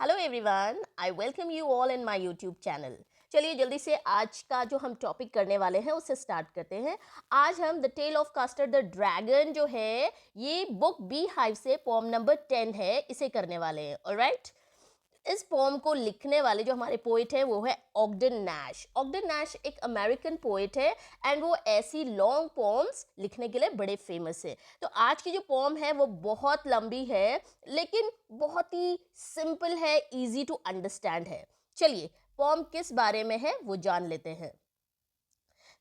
Hello everyone, I welcome you all in my YouTube channel. चलिए जल्दी से आज का जो हम टॉपिक करने वाले हैं उससे स्टार्ट करते हैं। आज हम the tale of Custard the Dragon जो है ये बुक बी हाइव से पोम नंबर 10 है, इसे करने वाले हैं। ऑलराइट, इस पोम को लिखने वाले जो हमारे पोइट है वो है ऑग्डन नैश। ऑग्डन नैश एक अमेरिकन पोइट है एंड वो ऐसी लॉन्ग पोम्स लिखने के लिए बड़े फेमस है। तो आज की जो पोम है वो बहुत लंबी है लेकिन बहुत ही सिंपल है, इजी टू अंडरस्टैंड है। चलिए पोम किस बारे में है वो जान लेते हैं।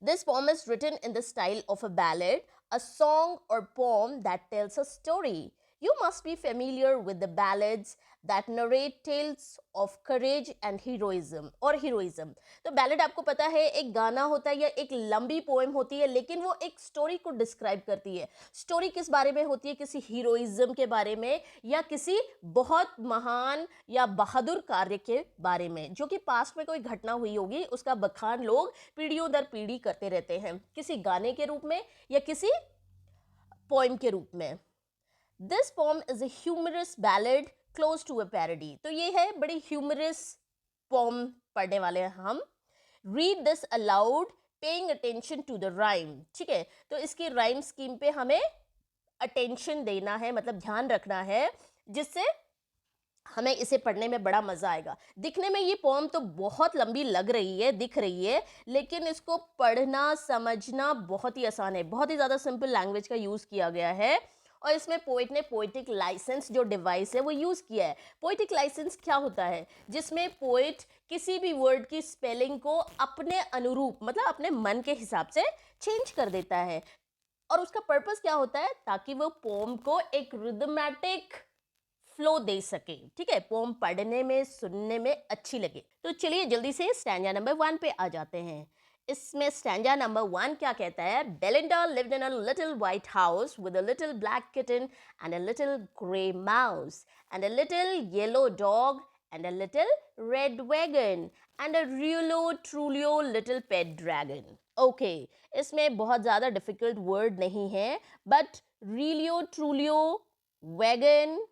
This poem is written in the style of a ballad, a song or poem that tells a story. You must be familiar with the ballads that narrate tales of courage and heroism और heroism. तो ballad आपको पता है एक गाना होता है या एक लंबी पोएम होती है लेकिन वो एक स्टोरी को डिस्क्राइब करती है। स्टोरी किस बारे में होती है? किसी हीरोइज्म के बारे में या किसी बहुत महान या बहादुर कार्य के बारे में जो कि पास्ट में कोई घटना हुई होगी, उसका बखान लोग पीढ़ियों दर पीढ़ी करते रहते हैं, किसी गाने के रूप में या किसी पोएम के रूप में। This poem is a humorous ballad close to a parody. तो ये है बड़ी ह्यूमरस पोम पढ़ने वाले हैं हम। Read this aloud paying attention to the rhyme. ठीक है, तो इसकी राइम स्कीम पे हमें अटेंशन देना है, मतलब ध्यान रखना है, जिससे हमें इसे पढ़ने में बड़ा मजा आएगा। दिखने में ये पोम तो बहुत लंबी लग रही है, दिख रही है, लेकिन इसको पढ़ना समझना बहुत ही आसान है। बहुत ही ज़्यादा सिंपल लैंग्वेज का यूज़ किया गया है और इसमें पोइट ने पोइटिक लाइसेंस जो डिवाइस है वो यूज़ किया है। पोइटिक लाइसेंस क्या होता है? जिसमें पोइट किसी भी वर्ड की स्पेलिंग को अपने अनुरूप, मतलब अपने मन के हिसाब से चेंज कर देता है। और उसका पर्पस क्या होता है? ताकि वो पोम को एक रिदमेटिक फ्लो दे सके। ठीक है, पोम पढ़ने में सुनने में अच्छी लगे। तो चलिए जल्दी से स्टैंजा नंबर 1 पे आ जाते हैं। इसमें स्टैंजा नंबर 1 क्या कहता है? Belinda lived in a little white house with a little black kitten and a little grey mouse and a little yellow dog and a little red wagon and a realio trulio little pet dragon. Okay, इसमें बहुत ज़्यादा difficult word नहीं है, but रियलियो ट्रूलियो wagon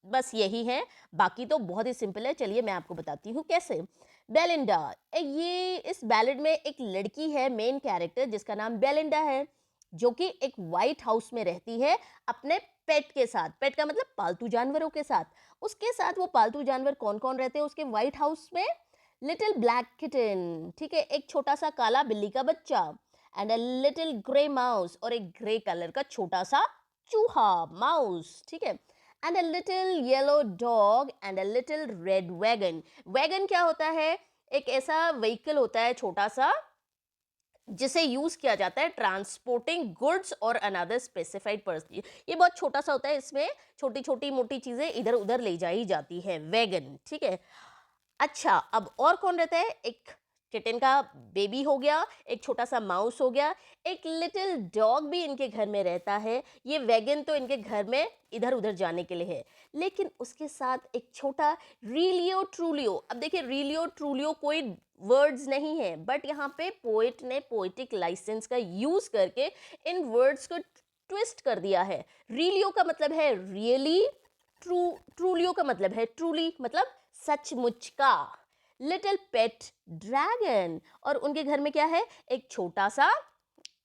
बस यही है। बाकी तो बहुत ही सिंपल है। चलिए मैं आपको बताती हूँ कैसे। बेलिंडा, ये इस बैलेड में एक लड़की है मेन कैरेक्टर जिसका नाम बेलिंडा है, जो कि एक वाइट हाउस में रहती है अपने पेट के साथ। पेट का मतलब पालतू जानवरों के साथ। उसके साथ वो पालतू जानवर कौन कौन रहते हैं उसके वाइट हाउस में? लिटिल ब्लैक किटन, ठीक है, एक छोटा सा काला बिल्ली का बच्चा, and a little grey mouse, और एक ग्रे कलर का छोटा सा चूहा माउस, ठीक है, and a little yellow dog and a little red wagon. Wagon क्या होता है? एक ऐसा व्हीकल होता है छोटा सा जिसे यूज किया जाता है ट्रांसपोर्टिंग गुड्स और अनदर स्पेसिफाइड पर्सन। ये बहुत छोटा सा होता है, इसमें छोटी छोटी मोटी चीजें इधर उधर ले जाई जाती है, वैगन। ठीक है, अच्छा अब और कौन रहता है? एक किटन का बेबी हो गया, एक छोटा सा माउस हो गया, एक लिटिल डॉग भी इनके घर में रहता है। ये वैगन तो इनके घर में इधर उधर जाने के लिए है, लेकिन उसके साथ एक छोटा रीलियो ट्रूलियो। अब देखिए रीलियो ट्रूलियो कोई वर्ड्स नहीं है, बट यहाँ पे पोइट ने पोइटिक लाइसेंस का यूज करके इन वर्ड्स को ट्विस्ट कर दिया है। रीलियो का मतलब है रियली, ट्रूलियो का मतलब है ट्रूली, मतलब सचमुच का। लिटिल पेट ड्रैगन, और उनके घर में क्या है? एक छोटा सा,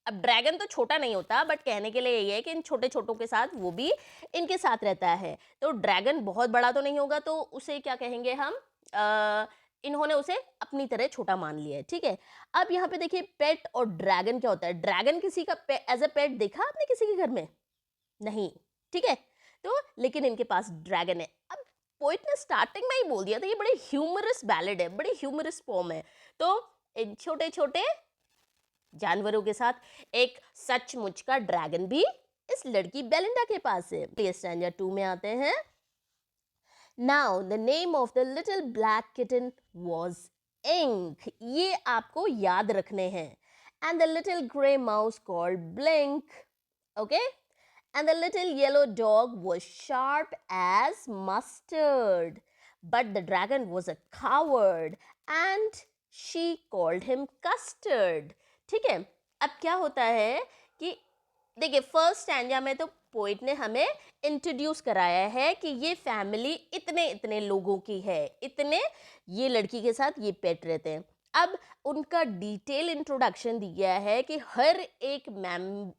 अब ड्रैगन तो छोटा नहीं होता, बट कहने के लिए ये है कि इन छोटे छोटों के साथ वो भी इनके साथ रहता है। तो ड्रैगन बहुत बड़ा तो नहीं होगा, तो उसे क्या कहेंगे हम? इन्होंने उसे अपनी तरह छोटा मान लिया है। ठीक है, अब यहाँ पे देखिए पेट और ड्रैगन क्या होता है। ड्रैगन किसी का एज अ पेट देखा आपने किसी के घर में? नहीं। ठीक है, तो लेकिन इनके पास ड्रैगन है। अब पोइट ने स्टार्टिंग में ही बोल दिया था ये बड़े ह्यूमरस बैलेड है, बड़ी ह्यूमरस पोम है। तो इन छोटे छोटे जानवरों के साथ एक सचमुच का ड्रैगन भी इस लड़की बेलिंडा के पास है। प्ले स्टैंडर्ड 2 में आते हैं। Now the name of the little black kitten was Ink. ये आपको याद रखने हैं। And the little grey mouse called Blink. Okay, and the little yellow dog was sharp as mustard. But the dragon was a coward and she called him custard. ठीक है, अब क्या होता है कि देखिए फर्स्ट स्टैंजा में तो पोइट ने हमें इंट्रोड्यूस कराया है कि ये फैमिली इतने इतने लोगों की है, इतने ये लड़की के साथ ये पेट रहते हैं। अब उनका डिटेल इंट्रोडक्शन दिया है कि हर एक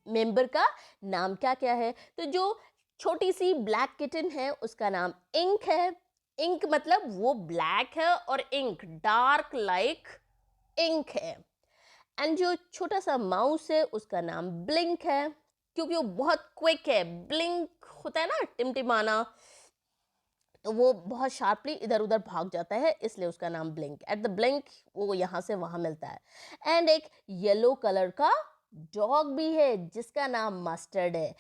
मेंबर का नाम क्या क्या है। तो जो छोटी सी ब्लैक किटन है उसका नाम इंक है। इंक मतलब वो ब्लैक है और इंक डार्क लाइक इंक है। एंड जो छोटा सा माउस है उसका नाम ब्लिंक है, क्योंकि वो बहुत क्विक है। ब्लिंक होता है ना टिमटिमाना, तो वो बहुत शार्पली इधर उधर भाग जाता है, इसलिए उसका नाम ब्लिंक। एट द ब्लिंक वो यहाँ से वहां मिलता है। एंड एक येलो कलर का डॉग भी है जिसका नाम मस्टर्ड है,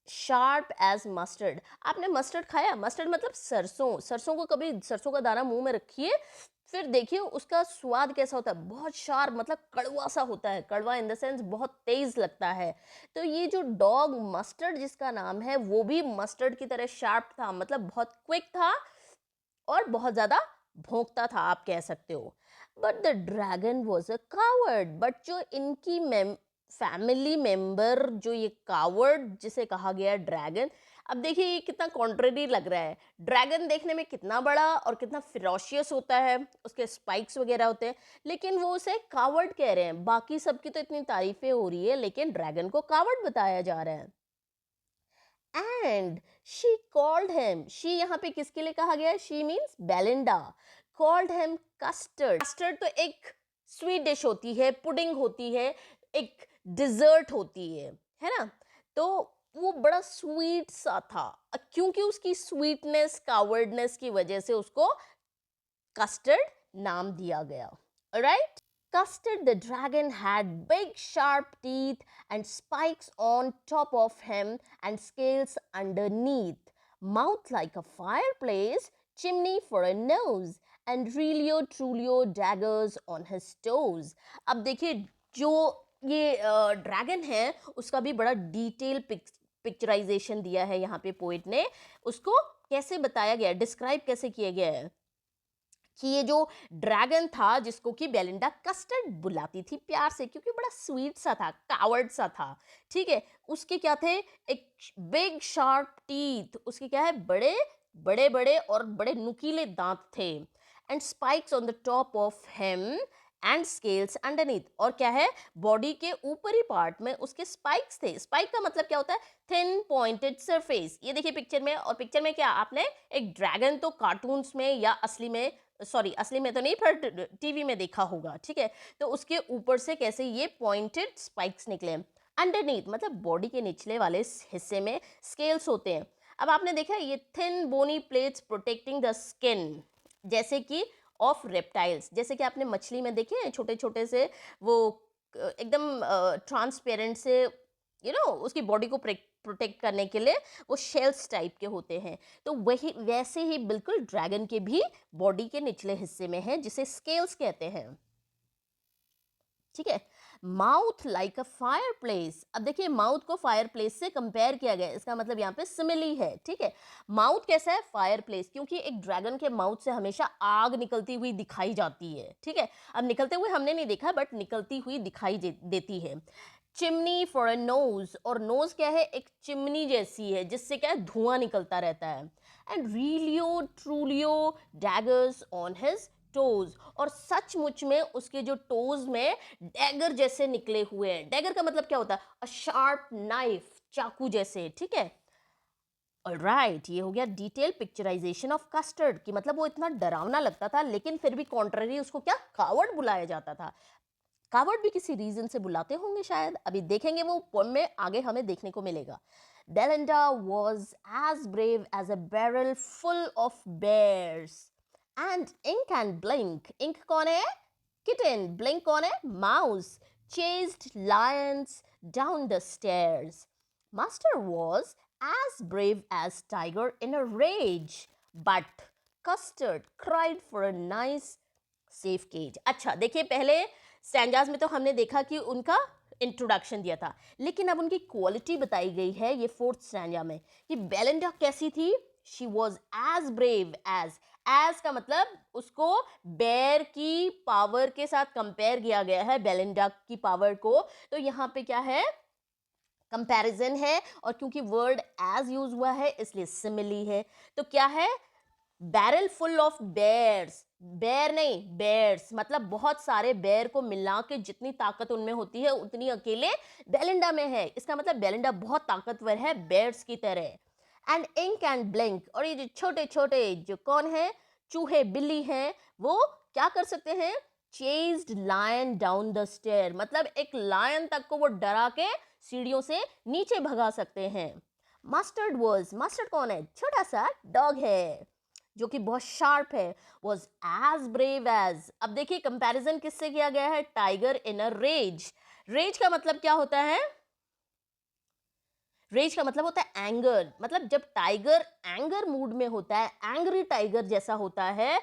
शार्प एज मस्टर्ड। आपने मस्टर्ड खाया? मस्टर्ड मतलब सरसों। सरसों को कभी सरसों का दाना मुंह में रखिए, फिर देखिए उसका स्वाद कैसा होता है। बहुत शार्प मतलब कड़वा सा होता है, कड़वा इन द सेंस बहुत तेज लगता है। तो ये जो डॉग मस्टर्ड जिसका नाम है वो भी मस्टर्ड की तरह शार्प था, मतलब बहुत क्विक था और बहुत ज्यादा भौंकता था, आप कह सकते हो। But the dragon was a coward. But जो इनकी फैमिली मेंबर, जो ये कावर्ड जिसे कहा गया ड्रैगन, अब देखिए ये कितना कॉन्ट्रेरी लग रहा है। ड्रैगन देखने में कितना बड़ा और कितना फिरोशियस होता है, उसके स्पाइक्स वगैरह होते हैं, लेकिन वो उसे कावर्ड कह रहे हैं। बाकी सबकी तो इतनी तारीफें हो रही है, लेकिन ड्रैगन को कावर्ड बताया जा रहा है। And she called him, she यहाँ पे किसके लिए कहा गया है? She means Belinda. Called him custard. Custard तो एक स्वीट डिश होती है, पुडिंग होती है, एक डिजर्ट होती है ना। तो वो बड़ा स्वीट सा था, क्योंकि उसकी स्वीटनेस, कावर्डनेस की वजह से उसको कस्टर्ड नाम दिया गया। Right. Custard the dragon had big sharp teeth and spikes on top of him and scales underneath, mouth like a fireplace, chimney for a nose, and Relio Trulio daggers on his toes. अब देखिए जो ये dragon है उसका भी बड़ा detail picturisation दिया है यहाँ पे पोइट ने। उसको कैसे बताया गया, डिस्क्राइब कैसे किया गया है कि ये जो ड्रैगन था जिसको कि बेलिंडा कस्टर्ड बुलाती थी प्यार से, क्योंकि बड़ा स्वीट सा था, कावर्ड सा था। ठीक है, उसके क्या थे? एक बिग शार्प टीथ, उसके क्या है? बड़े बड़े बड़े और बड़े नुकीले दांत थे। And spikes on the top of him and scales underneath, और क्या है? बॉडी के ऊपरी पार्ट में उसके स्पाइक्स थे। स्पाइक का मतलब क्या होता है? Thin pointed surface. ये देखिए पिक्चर में, और पिक्चर में क्या आपने एक ड्रैगन तो कार्टून्स में या असली में, सॉरी असली में तो नहीं पर टीवी में देखा होगा। ठीक है, तो उसके ऊपर से कैसे ये पॉइंटेड स्पाइक्स निकले। अंडरनीथ मतलब बॉडी के निचले वाले हिस्से में स्केल्स होते हैं। अब आपने देखा है ये thin bony plates protecting the skin, जैसे कि ऑफ रेप्टाइल्स, जैसे कि आपने मछली में देखे हैं छोटे छोटे से वो एकदम ट्रांसपेरेंट से, उसकी बॉडी को प्रोटेक्ट करने के लिए वो शेल्स टाइप के होते हैं। तो वही वैसे ही बिल्कुल ड्रैगन के भी बॉडी के निचले हिस्से में है जिसे स्केल्स कहते हैं। ठीक है, mouth like a fire place. अब देखिए माउथ को फायर प्लेस से कंपेयर किया गया, इसका मतलब यहाँ पे सिमिली है। ठीक है, माउथ कैसा है? फायर प्लेस, क्योंकि एक ड्रैगन के माउथ से हमेशा आग निकलती हुई दिखाई जाती है। ठीक है, अब निकलते हुए हमने नहीं देखा, बट निकलती हुई दिखाई देती है। चिमनी फॉर अ नोज, और नोज क्या है? एक चिमनी जैसी है जिससे क्या है? धुआं निकलता रहता है। And रीलियो ट्रूलियो daggers on his toes, और सचमुच में उसके जो टोज में डैगर जैसे निकले हुए हैं। डैगर का मतलब क्या होता है? अ शार्प नाइफ, चाकू जैसे। ठीक है, ऑलराइट, ये हो गया डिटेल पिक्चराइजेशन ऑफ कस्टर्ड कि मतलब वो इतना डरावना लगता था, लेकिन फिर भी कॉन्ट्ररी उसको क्या कावर्ड बुलाया जाता था। कावर्ड भी किसी रीजन से बुलाते होंगे शायद, अभी देखेंगे वो पोएम में आगे हमें देखने को मिलेगा। Belinda was as brave as a barrel full of bears. And Ink and Blink, Ink कौन है? Kitten. Blink कौन है? Mouse. Chased lions down the stairs. Master was as brave as tiger in a rage. But Custard cried for a nice safe cage. अच्छा देखिए, पहले stanzas में तो हमने देखा कि उनका इंट्रोडक्शन दिया था, लेकिन अब उनकी क्वालिटी बताई गई है ये फोर्थ स्टैंजा में कि बेलिंडा कैसी थी। She was as brave as का मतलब उसको बेर की पावर के साथ कंपेयर किया गया है, बेलिंडा की पावर को। तो यहाँ पे क्या है? कंपैरिजन है, और क्योंकि वर्ड एज यूज हुआ है इसलिए सिमिली है। तो क्या है? Barrel full of bears, bear नहीं बेयर्स, मतलब बहुत सारे बेयर को मिला के जितनी ताकत उनमें होती है उतनी अकेले बेलिंडा में है। इसका मतलब बेलिंडा बहुत ताकतवर है बेयर्स की तरह। एंड इंक एंड ब्लिंक, और ये जो छोटे छोटे जो कौन है, चूहे बिल्ली हैं, वो क्या कर सकते हैं? Chased lion down the stair, मतलब एक लायन तक को वो डरा के सीढ़ियों से नीचे भगा सकते हैं। मस्टर्ड वर्स, मस्टर्ड कौन है? छोटा सा डॉग है जो कि बहुत शार्प है। वॉज एज ब्रेव एज, अब देखिए कंपैरिजन किससे किया गया है? Tiger in a rage. Rage का मतलब क्या होता है? रेज का मतलब होता है एंगर, मतलब जब टाइगर एंगर मूड में होता है, एंग्री टाइगर जैसा होता है,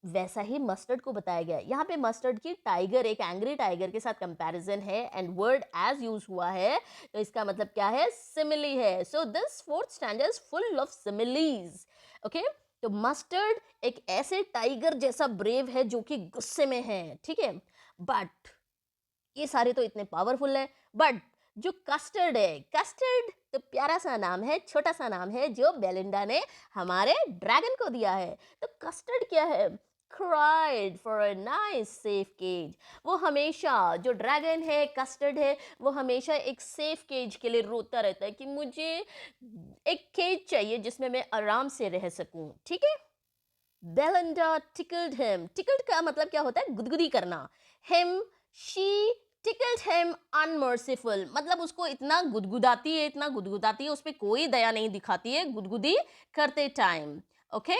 वैसा ही मस्टर्ड को बताया गया है। यहाँ पे मस्टर्ड की टाइगर, एक एंग्री टाइगर के साथ कंपैरिजन है एंड वर्ड एज यूज हुआ है, तो इसका मतलब क्या है? सिमिली है। So this fourth standard is full of similes. Okay, तो मस्टर्ड एक ऐसे टाइगर जैसा ब्रेव है जो कि गुस्से में है, ठीक है। बट ये सारे तो इतने पावरफुल है, बट जो कस्टर्ड है, कस्टर्ड तो प्यारा सा नाम है, छोटा सा नाम है जो बेलिंडा ने हमारे ड्रैगन को दिया है। तो कस्टर्ड क्या है? cried for a nice safe cage, वो हमेशा, जो ड्रैगन है कस्टर्ड है, वो हमेशा एक सेफ केज के लिए रोता रहता है कि मुझे एक केज चाहिए जिसमें मैं आराम से रह सकूं, ठीक है। बेलिंडा tickled him, tickled का मतलब क्या होता है? गुदगुदी करना। him, she tickled him unmerciful, मतलब उसको इतना गुदगुदाती है, इतना गुदगुदाती है, उस पर कोई दया नहीं दिखाती है गुदगुदी करते time. Okay,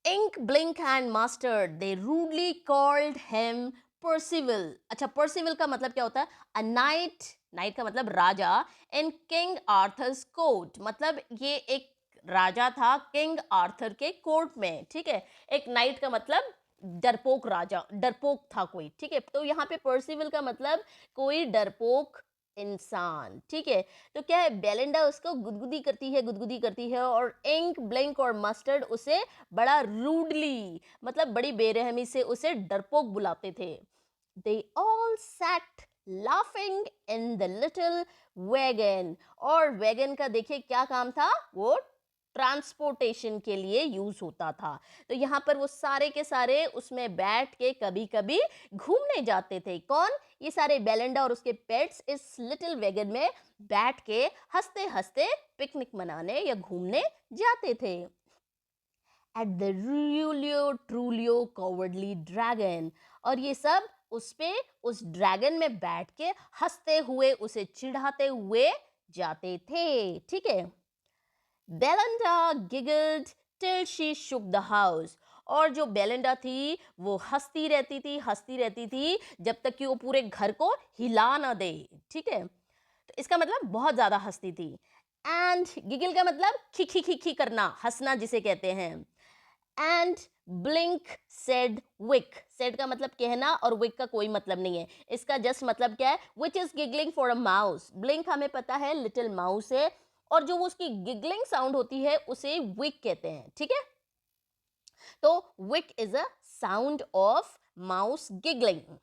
ink blink and mustard, they rudely called him Percival। अच्छा, Percival का मतलब क्या होता है? a knight, knight का मतलब राजा, in King Arthur's court, मतलब ये एक राजा था किंग आर्थर के कोर्ट में, ठीक है। एक नाइट का मतलब डरपोक राजा, डरपोक था कोई, ठीक है। तो यहाँ पे पर्सिवल का मतलब कोई डरपोक इंसान, ठीक है। तो क्या है? बेलिंडा उसको गुदगुदी करती है, गुदगुदी करती है, और इंक ब्लिंक और मस्टर्ड उसे बड़ा रूडली, मतलब बड़ी बेरहमी से उसे डरपोक बुलाते थे। They all sat laughing in the little wagon, और वैगन का देखिए क्या काम था? वो ट्रांसपोर्टेशन के लिए यूज होता था। तो यहाँ पर वो सारे के सारे उसमें बैठ के कभी कभी घूमने जाते थे। कौन? ये सारे बेलिंडा और उसके पेट्स इस लिटिल वैगन में बैठ के हंसते हंसते पिकनिक मनाने या घूमने जाते थे। At the realio trulio cowardly dragon, और ये सब उस पे, उस ड्रैगन में बैठ के हंसते हुए उसे चिढ़ाते हुए जाते थे, ठीक है। Belinda giggled till she shook the house, और जो बेलिंडा थी वो हंसती रहती थी, हंसती रहती थी जब तक कि वो पूरे घर को हिला ना दे, ठीक है। तो इसका मतलब बहुत ज्यादा हंसती थी। एंड गिगल का मतलब खिखी खिखी करना, हंसना जिसे कहते हैं। And Blink said week, said का मतलब कहना और विक का कोई मतलब नहीं है, इसका जस्ट मतलब क्या है? Which is giggling for a mouse. Blink हमें पता है लिटिल माउस है, और जो वो उसकी गिगलिंग साउंड होती है उसे विक कहते हैं, ठीक है। तो week is a sound of mouse giggling.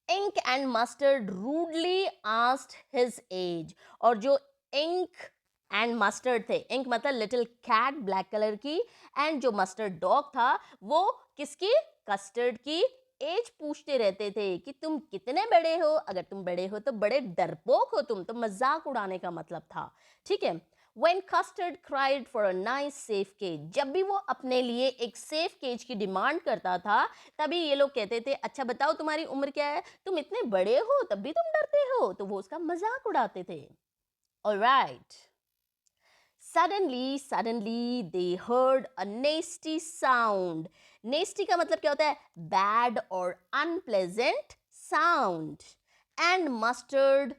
Ink and Mustard rudely asked his age, और जो इंक एंड मस्टर्ड थे, इंक मतलब लिटिल कैट ब्लैक कलर की, एंड जो मस्टर्ड डॉग था वो किसकी? कस्टर्ड की एज पूछते रहते थे कि तुम कितने बड़े हो, अगर तुम बड़े हो तो बड़े डरपोक हो तुम, तो मजाक उड़ाने का मतलब था, ठीक है। When Custard cried for a nice safe cage, जब भी वो अपने लिए एक सेफ केज की डिमांड करता था, तभी ये लोग कहते थे अच्छा बताओ तुम्हारी उम्र क्या है, तुम इतने बड़े हो तब भी तुम डरते हो, तो वो उसका मजाक उड़ाते थे। Alright. Suddenly they heard a nasty sound. Nasty का मतलब क्या होता है? Bad or unpleasant sound. And Mustard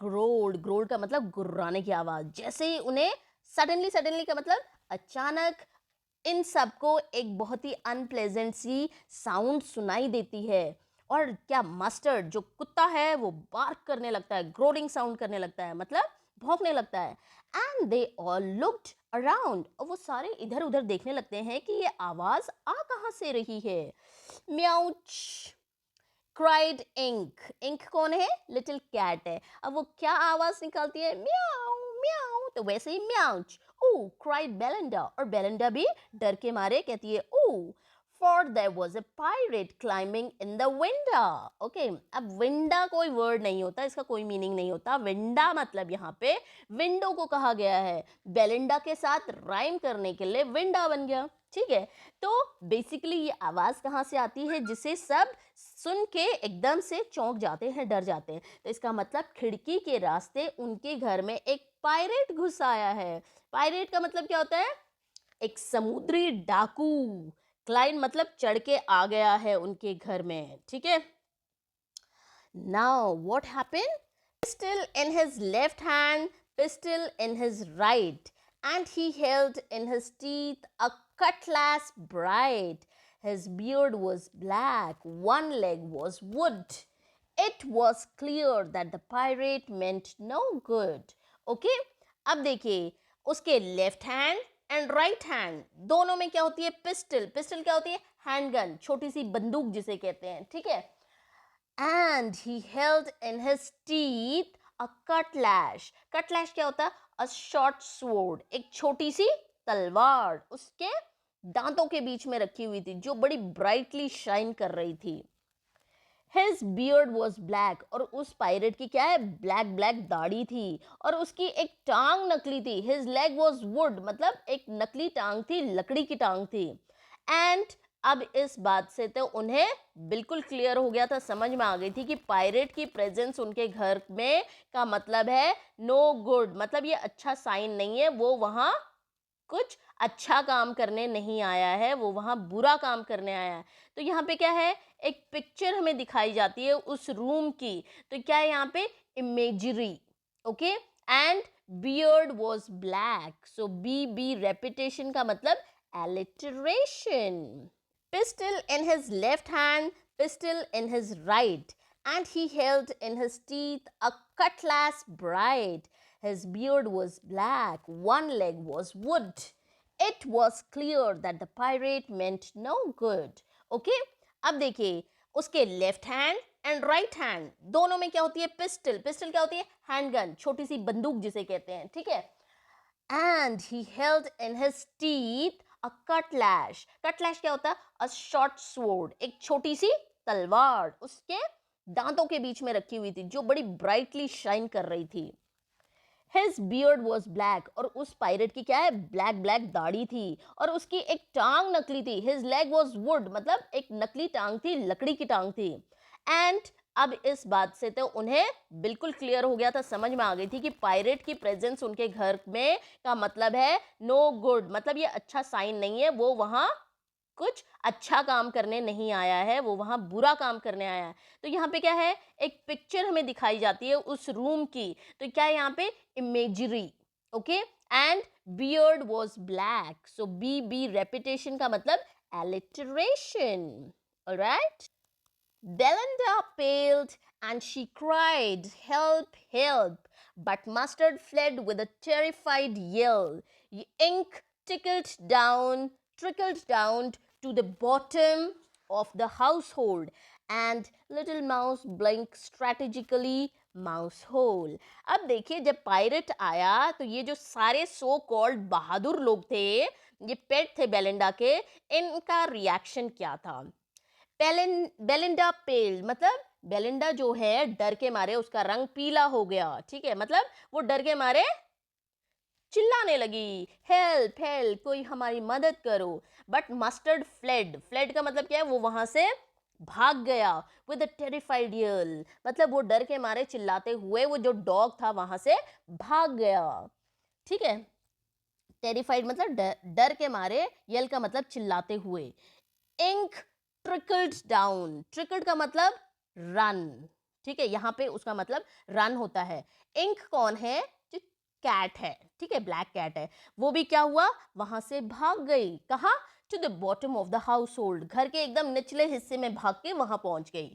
growled. Growled का मतलब गुर्राने की आवाज। जैसे ही उन्हें suddenly का मतलब अचानक इन सबको एक बहुत ही अनप्लेजेंट सी साउंड सुनाई देती है। और क्या? मस्टर्ड जो कुत्ता है वो बार्क करने लगता है, ग्रोलिंग साउंड करने लगता है, मतलब भौंकने लगता है। And they all looked around, और वो सारे इधर उधर देखने लगते हैं कि ये आवाज आ कहाँ से रही है। म्याउच, क्राइड इंक। इंक कौन है? लिटिल कैट है। अब वो क्या आवाज निकालती है? म्याऊ म्याऊ, तो वैसे ही म्याउच। ओ क्राइड बेलिंडा, और बेलिंडा भी डर के मारे कहती है oh, for there was a pirate climbing in the winda. ओके, अब विंडा कोई वर्ड नहीं होता, इसका कोई मीनिंग नहीं होता। विंडा मतलब यहाँ पे विंडो को कहा गया है, बेलिंडा के साथ राइम करने के लिए विंडा बन गया। ठीक है, तो बेसिकली ये आवाज कहाँ से आती है जिसे सब सुन के एकदम से चौंक जाते हैं, डर जाते हैं? तो इसका मतलब खिड़की के रास्ते उनके घर में एक पायरेट घुस आया है। पायरेट का मतलब क्या होता है? एक समुद्री डाकू। क्लाइन मतलब चढ़ के आ गया है उनके घर में। ठीक है, now what happened? Pistol in his left hand, pistol in his right, and he held in his teeth a cutlass bright. His beard was black, one leg was wood. It was clear that the pirate meant no good. Okay? अब देखिए, उसके left hand and right hand दोनों में क्या होती है? Pistol. Pistol क्या होती है? हैंडगन, छोटी सी बंदूक जिसे कहते हैं। ठीक है, and he held in his teeth a cutlass. Cutlass क्या होता है? A short sword, एक छोटी सी तलवार उसके दांतों के बीच में रखी हुई थी, जो बड़ी ब्राइटली शाइन कर रही थी। His beard was black, और उस पायरेट की क्या है? ब्लैक ब्लैक दाढ़ी थी, और उसकी एक टांग नकली थी। His leg was wood, मतलब एक नकली टांग थी, लकड़ी की टांग थी। And अब इस बात से तो उन्हें बिल्कुल क्लियर हो गया था, समझ में आ गई थी कि पायरेट की प्रेजेंस उनके घर में का मतलब है नो गुड, मतलब ये अच्छा साइन नहीं है। वो वहाँ कुछ अच्छा काम करने नहीं आया है, वो वहाँ बुरा काम करने आया है। तो यहाँ पे क्या है? एक पिक्चर हमें दिखाई जाती है उस रूम की। तो क्या है यहाँ पे? Imagery. Okay, and beard was black, so B repetition का मतलब alliteration. Pistol in his left hand, pistol in his right, and he held in his teeth a cutlass bright. His beard was black, one leg was wood. It was clear that the pirate meant no good. Okay? अब देखिए, उसके left hand and right hand दोनों में क्या होती है? Pistol. Pistol क्या होती है? हैंडगन, छोटी सी बंदूक जिसे कहते हैं। ठीक है, and he held in his teeth a cutlass. Cutlass क्या होता है? A short sword, एक छोटी सी तलवार उसके दांतों के बीच में रखी हुई थी, जो बड़ी ब्राइटली शाइन कर रही थी। His beard was black, और उस पायरेट की क्या है? ब्लैक ब्लैक दाढ़ी थी, और उसकी एक टांग नकली थी। His leg was wood, मतलब एक नकली टांग थी, लकड़ी की टांग थी। And अब इस बात से तो उन्हें बिल्कुल क्लियर हो गया था, समझ में आ गई थी कि पायरेट की प्रेजेंस उनके घर में का मतलब है नो गुड, मतलब ये अच्छा साइन नहीं है। वो वहाँ कुछ अच्छा काम करने नहीं आया है, वो वहाँ बुरा काम करने आया है। तो यहाँ पे क्या है? एक पिक्चर हमें दिखाई जाती है उस रूम की। तो क्या है यहाँ पे? Imagery. Okay, and beard was black, so B repetition का मतलब alliteration. Alright, Belinda paled and she cried, "Help, help!" But Mustard fled with a terrified yell. Ink trickled down to the bottom of the household, and Little Mouse blinked strategically mouse hole. अब देखिए, जब pirate आया तो ये जो सारे so called बहादुर लोग थे, ये पेट थे बेलिंडा के, इनका रिएक्शन क्या था? बेलिंडा पेल, मतलब बेलिंडा जो है डर के मारे उसका रंग पीला हो गया। ठीक है, मतलब वो डर के मारे चिल्लाने लगी, हेल्प हेल्प, कोई हमारी मदद करो। But mustard fled. फ्लेड का मतलब क्या है? वो वहां से भाग गया। विद अ टेरिफाइड यल, मतलब वो डर के मारे चिल्लाते हुए वो जो डॉग था वहां से भाग गया। ठीक है, टेरिफाइड मतलब डर के मारे, यल का मतलब चिल्लाते हुए। इंक ट्रिकल्ड डाउन, ट्रिकल्ड का मतलब रन। ठीक है, यहाँ पे उसका मतलब रन होता है। इंक कौन है? जो कैट है, ठीक है, ब्लैक कैट है, वो भी क्या हुआ? वहां से भाग गई। कहाँ? To the bottom of the household, घर के एकदम निचले हिस्से में भाग के वहां पहुंच गई।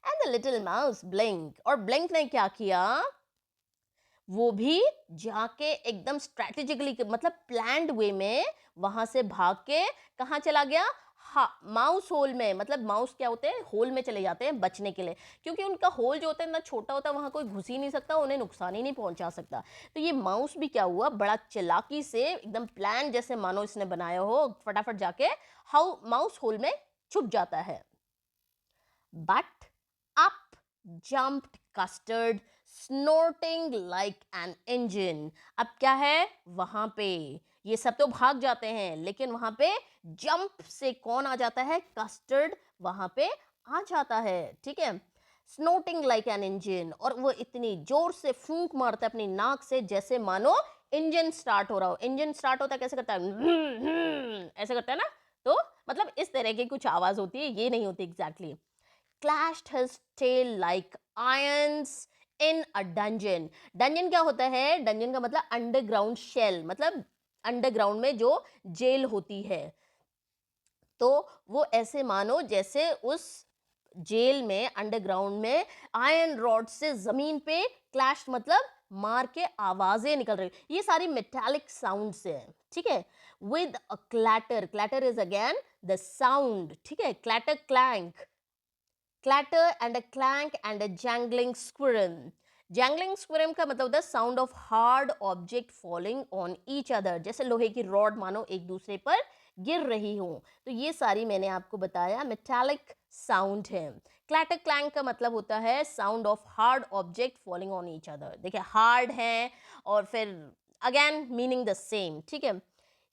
And the little mouse blink, और ब्लिंक ने क्या किया? वो भी जाके एकदम स्ट्रेटेजिकली, मतलब प्लान्ड वे में वहां से भाग के कहाँ चला गया? माउस होल में, मतलब माउस क्या होते हैं, होल में चले जाते हैं बचने के लिए, क्योंकि उनका होल जो होता है इतना छोटा होता है, वहां कोई घुस ही नहीं सकता, उन्हें नुकसान ही नहीं पहुंचा सकता। तो ये माउस भी क्या हुआ, बड़ा चालाकी से एकदम प्लान जैसे मानो इसने बनाया हो, फटाफट जाके हाउ माउस होल में छुप जाता है। But up jumped custard snorting like an engine। अब क्या है वहां पे, ये सब तो भाग जाते हैं, लेकिन वहां पे जंप से कौन आ जाता है, कस्टर्ड वहां पे आ जाता है, ठीक है। स्नोटिंग लाइक एन इंजन, और वो इतनी जोर से फूंक मारता है अपनी नाक से जैसे मानो इंजन स्टार्ट हो रहा हो। इंजन स्टार्ट होता है कैसे करता है, ऐसे करता है ना, तो मतलब इस तरह की कुछ आवाज होती है, ये नहीं होती exactly. clashed his tail like irons in a dungeon। Dungeon क्या होता है, डंजन का मतलब अंडरग्राउंड शेल, मतलब अंडरग्राउंड में जो जेल होती है। तो वो ऐसे मानो जैसे उस जेल में, अंडरग्राउंड में आयरन रॉड से जमीन पे क्लैश, मतलब मार के आवाजें निकल रही, ये सारी मेटालिक साउंड्स है, ठीक है। With a clatter, clatter is again the sound, ठीक है, clatter clank, clatter and a clank and a jangling squirm। jangling squirm का मतलब होता है sound of hard object falling on each other, जैसे लोहे की रॉड मानो एक दूसरे पर गिर रही हो। तो ये सारी मैंने आपको बताया मेटालिक साउंड है। क्लैटर क्लैंक का मतलब होता है sound of hard object falling on each other. देखिए हार्ड है और फिर अगेन मीनिंग द सेम, ठीक है।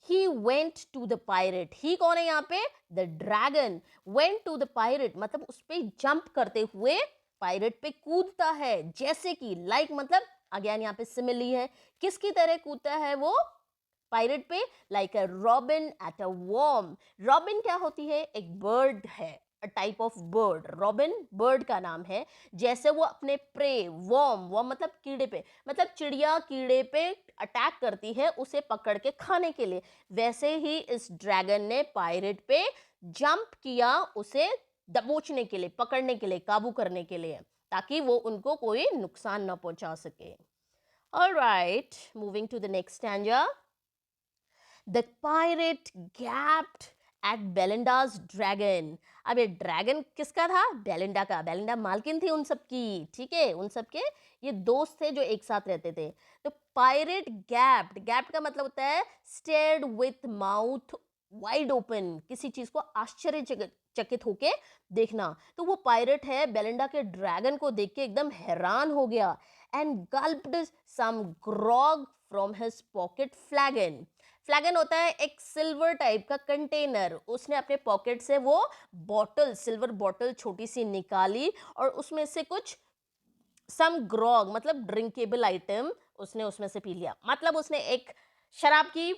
He went to the pirate। he कौन है यहाँ पे, the dragon went to the pirate, मतलब उस पे जंप करते हुए पायरेट पे कूदता है, जैसे कि like मतलब अगेन यहाँ पे सिमिली है, किसकी तरह कूदता है वो पायरेट पे, like a robin ate a worm. Robin क्या होती है, एक बर्ड है, a type of bird, robin bird का नाम है। जैसे वो अपने प्रे, वॉर्म, वॉर्म मतलब कीड़े पे, मतलब चिड़िया कीड़े पे अटैक करती है उसे पकड़ के खाने के लिए, वैसे ही इस ड्रैगन ने पायरेट पे जंप किया उसे दबोचने के लिए, पकड़ने के लिए, काबू करने के लिए, ताकि वो उनको कोई नुकसान ना पहुंचा सके। Alright, moving to the next stanza। The pirate gaped at Belinda's dragon। अब ये ड्रैगन किसका था, बेलिंडा का। बेलिंडा मालकिन थी उन सब की, ठीक है, उन सब के ये दोस्त थे जो एक साथ रहते थे। तो पायरेट गैप्ड, गैप्ड का मतलब होता है stared with mouth wide open, किसी चीज को आश्चर्यचकित होके देखना। तो वो पायरेट है बेलिंडा के ड्रैगन को देख के एकदम हैरान हो गया। And gulped some grog from his pocket flagon. Flagon होता है एक सिल्वर टाइप का कंटेनर, उसने अपने पॉकेट से वो बॉटल, सिल्वर बॉटल छोटी सी निकाली और उसमें से कुछ सम ग्रॉग मतलब ड्रिंकेबल आइटम उसने उसमें से पी लिया, मतलब उसने एक शराब की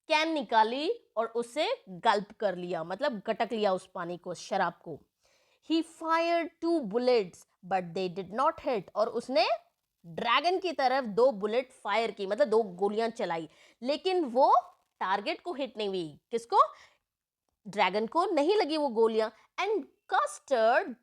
कैन निकाली और उसे गल्प कर लिया, मतलब गटक लिया उस पानी को, उस शराब को। ही fired 2 bullets but they did not hit, और उसने ड्रैगन की तरफ 2 बुलेट फायर की, मतलब 2 गोलियां चलाई, लेकिन वो टारगेट को हिट नहीं हुई, किसको, ड्रैगन को नहीं लगी वो गोलियां। And custard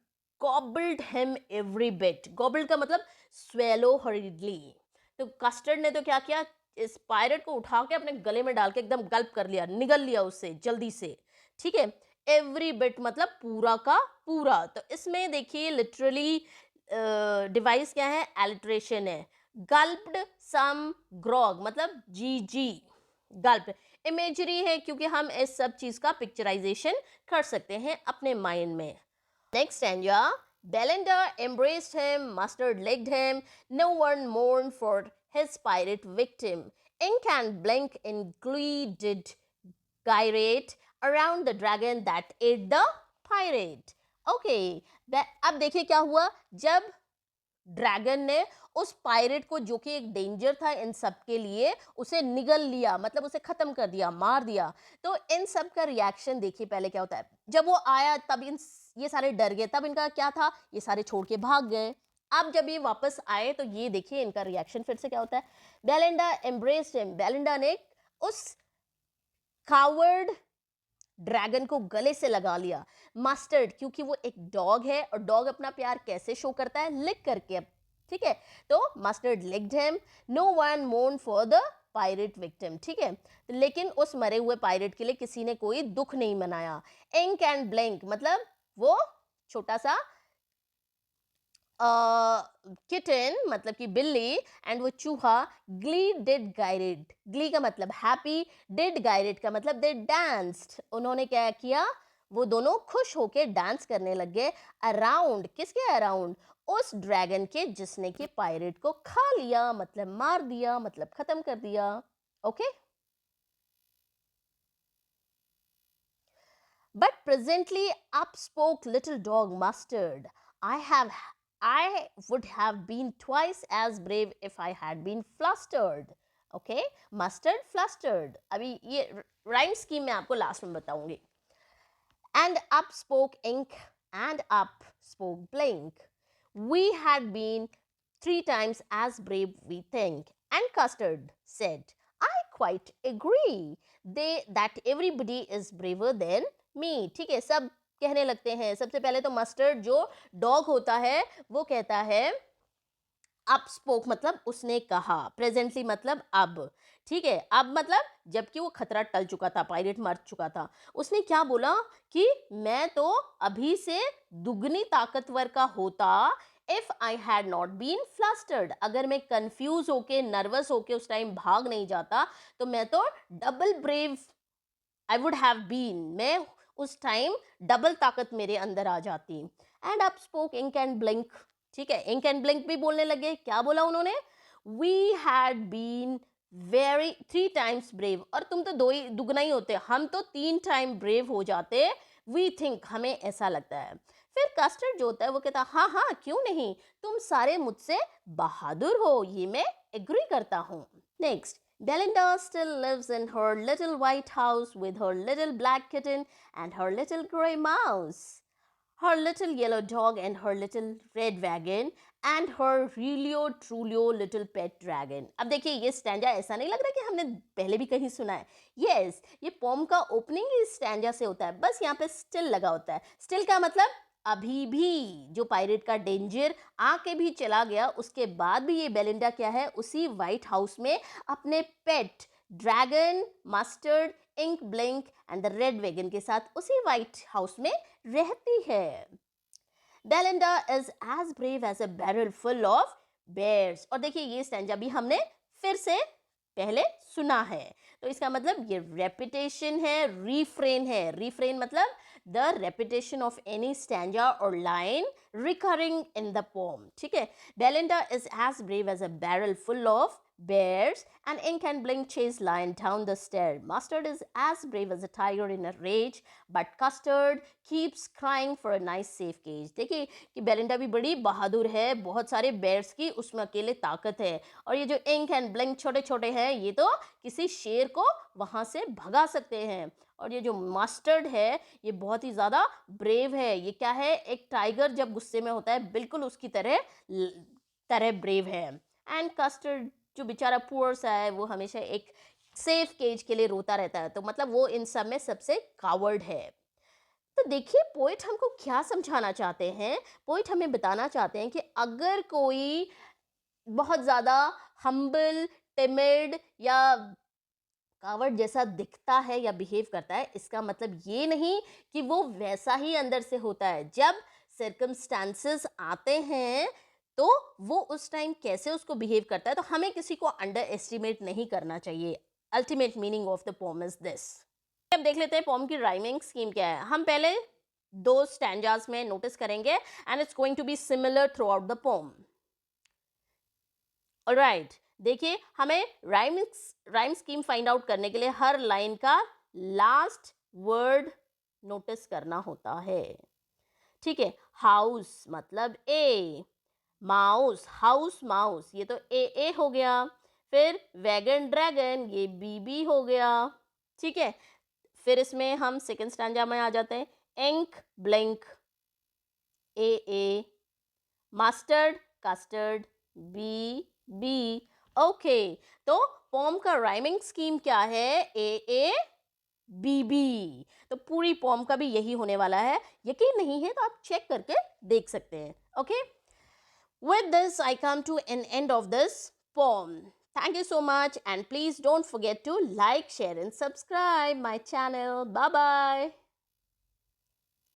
गॉबल्ड him every bit. गॉबल्ड का मतलब स्वेलो हरीडली। तो कस्टर्ड ने तो क्या किया, इस पायरेट को उठा के अपने गले में डाल के एकदम गल्प कर लिया, निगल लिया उससे जल्दी से, ठीक है। एवरी बिट मतलब पूरा का पूरा। तो इसमें देखिए लिटरली डिवाइस क्या है, एलिट्रेशन है। गल्प्ड सम ग्रॉग मतलब जी जी, गल्प इमेजरी है, क्योंकि हम इस सब चीज का पिक्चराइजेशन कर सकते हैं अपने माइंड में। Next stanza. Belinda embraced him, mustard licked him, no one mourned for his pirate victim. Ink and blink in glee did gyrate around the dragon that ate the pirate. Okay, अब देखिए क्या हुआ, जब dragon ने उस pirate को जो कि एक डेंजर था इन सब के लिए, उसे निगल लिया, मतलब उसे खत्म कर दिया, मार दिया। तो इन सब का रिएक्शन देखिए पहले क्या होता है, जब वो आया तब ये सारे डर गए, तब इनका क्या था, ये सारे छोड़ के भाग गए। अब जब ये वापस आए तो ये देखिए इनका रिएक्शन फिर से क्या होता है। बेलिंडा एम्ब्रेस्ड हिम, बेलिंडा ने उस कावर्ड ड्रैगन को गले से लगा लिया। मस्टर्ड क्योंकि वो एक डॉग है और डॉग अपना प्यार कैसे शो करता है, लिक करके, ठीक है। तो Mustard licked him, no one mourn for the pirate victim, ठीक है, लेकिन उस मरे हुए पायरेट के लिए किसी ने कोई दुख नहीं मनाया। इंक एंड ब्लिंक मतलब वो छोटा सा किटन मतलब कि बिल्ली एंड वो चूहा, ग्ली डिड गाइडेड, ग्ली का मतलब हैप्पी, डिड गाइडेड का मतलब दे डांस्ड, उन्होंने क्या किया, वो दोनों खुश होके डांस करने लग गए अराउंड, किसके अराउंड, उस ड्रैगन के जिसने कि पायरेट को खा लिया, मतलब मार दिया, मतलब खत्म कर दिया। Okay, but presently up spoke little dog Mustard. I would have been twice as brave if I had been flustered. Okay, Mustard flustered. अभी ये rhyme scheme मैं आपको last में बताऊंगी. And up spoke Ink, and up spoke Blink. We had been 3 times as brave, we think. And Custard said, I quite agree that everybody is braver than me. ठीक है, सब कहने लगते हैं। सबसे पहले तो मस्टर्ड जो डॉग होता है वो कहता है, अप स्पोक मतलब उसने कहा, प्रेजेंटली मतलब अब, ठीक है, अब मतलब जबकि वो खतरा टल चुका था, पायरेट मर चुका था, उसने क्या बोला कि मैं तो अभी से दुगनी ताकतवर का होता, if I had not been flustered, अगर मैं कंफ्यूज होके नर्वस होके उस टाइम भाग नहीं जाता तो मैं तो double brave I would have been, मैं उस टाइम डबल ताकत मेरे अंदर आ जाती। And up spoke Ink and Blink, ठीक है, इंक एंड ब्लिंक भी बोलने लगे। क्या बोला उन्होंने, we had been very 3 times brave, और तुम तो दुगना ही होते, हम तो 3 टाइम ब्रेव हो जाते, वी थिंक, हमें ऐसा लगता है। फिर कस्टर्ड जो होता है वो कहता, हाँ हाँ क्यों नहीं, तुम सारे मुझसे बहादुर हो, ये मैं एग्री करता हूँ। Next, Belinda still lives in her little white house with her little black kitten and her little gray mouse, her little yellow dog and her little red wagon and her Relio Trulio little pet dragon. अब देखिए ये stanza ऐसा नहीं लग रहा कि हमने पहले भी कहीं सुना है। यस, ये पोम का ओपनिंग इस स्टैंजा से होता है, बस यहाँ पे स्टिल लगा होता है। स्टिल का मतलब अभी भी, जो पायरेट का डेंजर आके भी चला गया उसके बाद भी ये बेलिंडा क्या है, उसी वाइट हाउस में अपने pet dragon, Mustard, Ink Blink and the red wagon के साथ उसी वाइट हाउस में रहती है। Belinda is as brave as a barrel full of bears, और देखिए ये स्टैंजा भी हमने फिर से पहले सुना है, तो इसका मतलब ये रेपिटेशन है, रीफ्रेन है। रीफ्रेन मतलब the repetition of any stanza और line recurring in the poem, ठीक है। Belinda is as brave as a barrel full of bears, and Ink and Blink chase Lion down the stair. Mustard is as brave as a tiger in a rage, but Custard keeps crying for a nice safe cage. देखिए कि Belinda भी बड़ी बहादुर है, बहुत सारे bears की उसमें अकेले ताकत है, और ये जो इंक एंड ब्लिंक छोटे छोटे हैं ये तो किसी शेर को वहाँ से भगा सकते हैं, और ये जो मस्टर्ड है ये बहुत ही ज़्यादा ब्रेव है। ये क्या है, एक टाइगर जब गुस्से में होता है बिल्कुल उसकी तरह ब्रेव है। एंड कस्टर्ड जो बेचारा पुअर सा है वो हमेशा एक सेफ केज के लिए रोता रहता है, तो मतलब वो इन सब में सबसे कावर्ड है। तो देखिए पोइट हमको क्या समझाना चाहते हैं, पोइट हमें बताना चाहते हैं कि अगर कोई बहुत ज़्यादा हम्बल, टिमिड या कावर्ड जैसा दिखता है या बिहेव करता है, इसका मतलब ये नहीं कि वो वैसा ही अंदर से होता है। जब सर्कमस्टांसेस आते हैं तो वो उस टाइम कैसे उसको बिहेव करता है, तो हमें किसी को अंडर एस्टिमेट नहीं करना चाहिए। Ultimate meaning of the pome is this. अब देख लेते हैं पोम की राइमिंग स्कीम क्या है। हम पहले 2 स्टैंजास में नोटिस करेंगे and it's going to be similar throughout the poem. Alright, देखिए हमें राइम स्कीम फाइंड आउट करने के लिए हर लाइन का लास्ट वर्ड नोटिस करना होता है, ठीक है। हाउस मतलब ए, माउस, हाउस माउस, ये तो ए हो गया। फिर वैगन ड्रैगन, ये बी हो गया, ठीक है। फिर इसमें हम सेकंड स्टैंजा में आ जाते हैं। इंक ब्लिंक ए, मस्टर्ड कस्टर्ड बी। ओके, तो पोम का राइमिंग स्कीम क्या है, ए बी। तो पूरी पोम का भी यही होने वाला है। यकीन नहीं है तो आप चेक करके देख सकते हैं। Okay, with this I come to an end of this poem. Thank you so much, and please don't forget to like, share, and subscribe my channel. Bye bye.